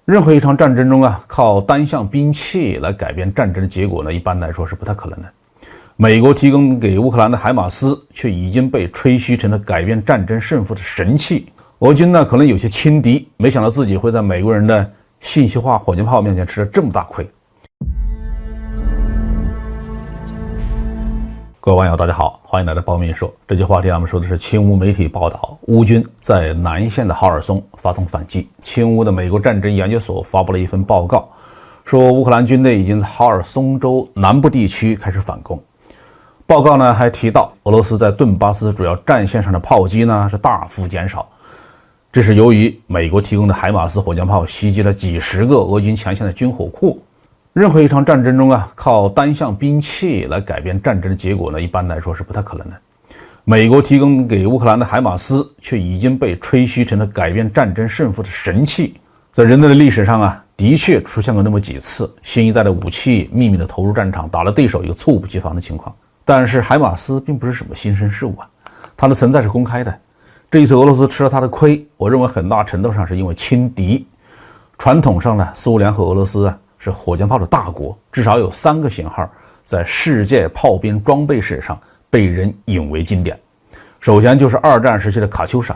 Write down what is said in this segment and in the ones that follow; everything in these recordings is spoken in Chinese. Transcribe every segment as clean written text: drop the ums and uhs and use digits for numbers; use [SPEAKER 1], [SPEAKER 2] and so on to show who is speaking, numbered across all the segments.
[SPEAKER 1] 任何一场战争中靠单项兵器来改变战争的结果呢，一般来说是不太可能的。美国提供给乌克兰的海马斯却已经被吹嘘成了改变战争胜负的神器。俄军呢可能有些轻敌，没想到自己会在美国人的信息化火箭炮面前吃了这么大亏。各位网友大家好，欢迎来到包面说。这期话题我们说的是亲乌媒体报道，乌军在南线的哈尔松发动反击。亲乌的美国战争研究所发布了一份报告，说乌克兰军队已经在哈尔松州南部地区开始反攻。报告呢还提到，俄罗斯在顿巴斯主要战线上的炮击呢是大幅减少，这是由于美国提供的海马斯火箭炮袭击了几十个俄军前线的军火库。任何一场战争中靠单项兵器来改变战争的结果呢，一般来说是不太可能的。美国提供给乌克兰的海马斯却已经被吹嘘成了改变战争胜负的神器。在人类的历史上的确出现过那么几次新一代的武器秘密的投入战场，打了对手一个猝不及防的情况。但是海马斯并不是什么新生事物它的存在是公开的。这一次俄罗斯吃了它的亏，我认为很大程度上是因为轻敌。传统上呢，苏联和俄罗斯是火箭炮的大国，至少有3个型号在世界炮兵装备史上被人引为经典。首先就是二战时期的卡秋莎，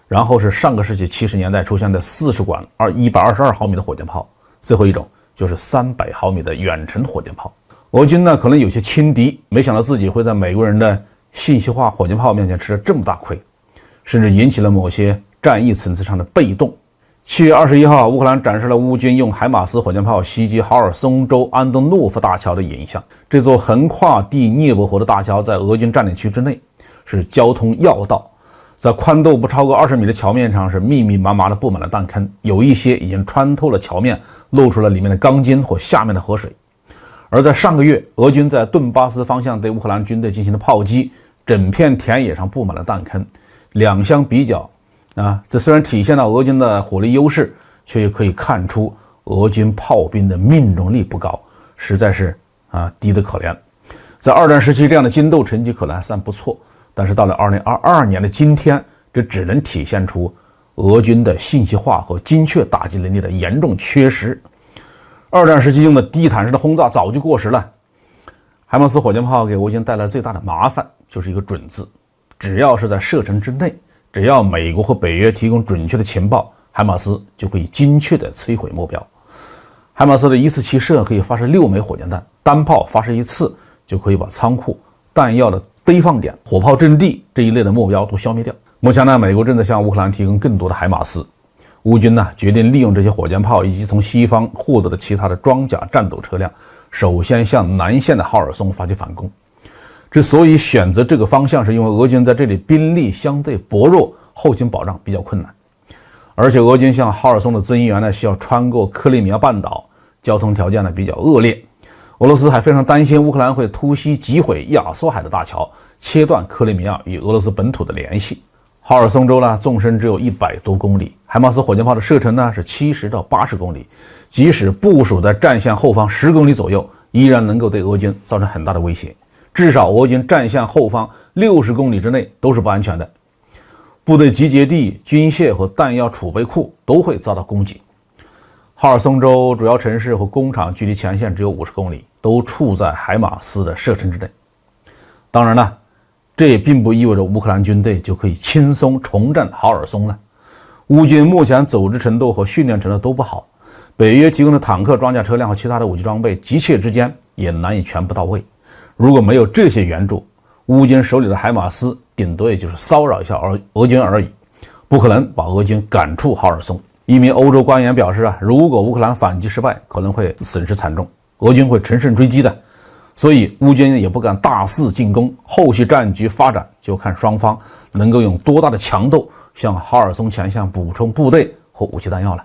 [SPEAKER 1] 然后是上个世纪70年代出现的40管122毫米的火箭炮，最后一种就是300毫米的远程火箭炮。俄军呢可能有些轻敌，没想到自己会在美国人的信息化火箭炮面前吃了这么大亏，甚至引起了某些战役层次上的被动。7月21号，乌克兰展示了乌军用海马斯火箭炮袭击哈尔松州安东诺夫大桥的影像。这座横跨第聂伯河的大桥在俄军占领区之内，是交通要道。在宽度不超过20米的桥面上是密密麻麻的布满了弹坑，有一些已经穿透了桥面，露出了里面的钢筋或下面的河水。而在上个月，俄军在顿巴斯方向对乌克兰军队进行了炮击，整片田野上布满了弹坑。两相比较这虽然体现了俄军的火力优势，却也可以看出俄军炮兵的命中率不高，实在是低得可怜。在二战时期，这样的精斗成绩可能还算不错，但是到了2022年的今天，这只能体现出俄军的信息化和精确打击能力的严重缺失。二战时期用的地毯式的轰炸早就过时了。海马斯火箭炮给俄军带来最大的麻烦就是一个准字，只要是在射程之内，只要美国和北约提供准确的情报，海马斯就可以精确地摧毁目标。海马斯的一次起射可以发射6枚火箭弹，单炮发射1次就可以把仓库、弹药的堆放点、火炮阵地这一类的目标都消灭掉。目前呢，美国正在向乌克兰提供更多的海马斯。乌军决定利用这些火箭炮以及从西方获得的其他的装甲战斗车辆，首先向南线的哈尔松发起反攻。之所以选择这个方向，是因为俄军在这里兵力相对薄弱，后勤保障比较困难，而且俄军向哈尔松的增援需要穿过克里米亚半岛，交通条件比较恶劣。俄罗斯还非常担心乌克兰会突袭击毁亚速海的大桥，切断克里米亚与俄罗斯本土的联系。哈尔松州纵深只有100多公里，海马斯火箭炮的射程是70到80公里，即使部署在战线后方10公里左右，依然能够对俄军造成很大的威胁。至少俄军战线后方60公里之内都是不安全的，部队集结地、军械和弹药储备库都会遭到攻击。哈尔松州主要城市和工厂距离前线只有50公里，都处在海马斯的射程之内。当然了，这也并不意味着乌克兰军队就可以轻松重振哈尔松了。乌军目前组织程度和训练程度都不好，北约提供的坦克、装甲车辆和其他的武器装备急切之间也难以全部到位。如果没有这些援助，乌军手里的海马斯顶多也就是骚扰一下俄军而已，不可能把俄军赶出哈尔松。一名欧洲官员表示如果乌克兰反击失败，可能会损失惨重，俄军会乘胜追击的。所以乌军也不敢大肆进攻，后续战局发展就看双方能够用多大的强度向哈尔松前线补充部队和武器弹药了。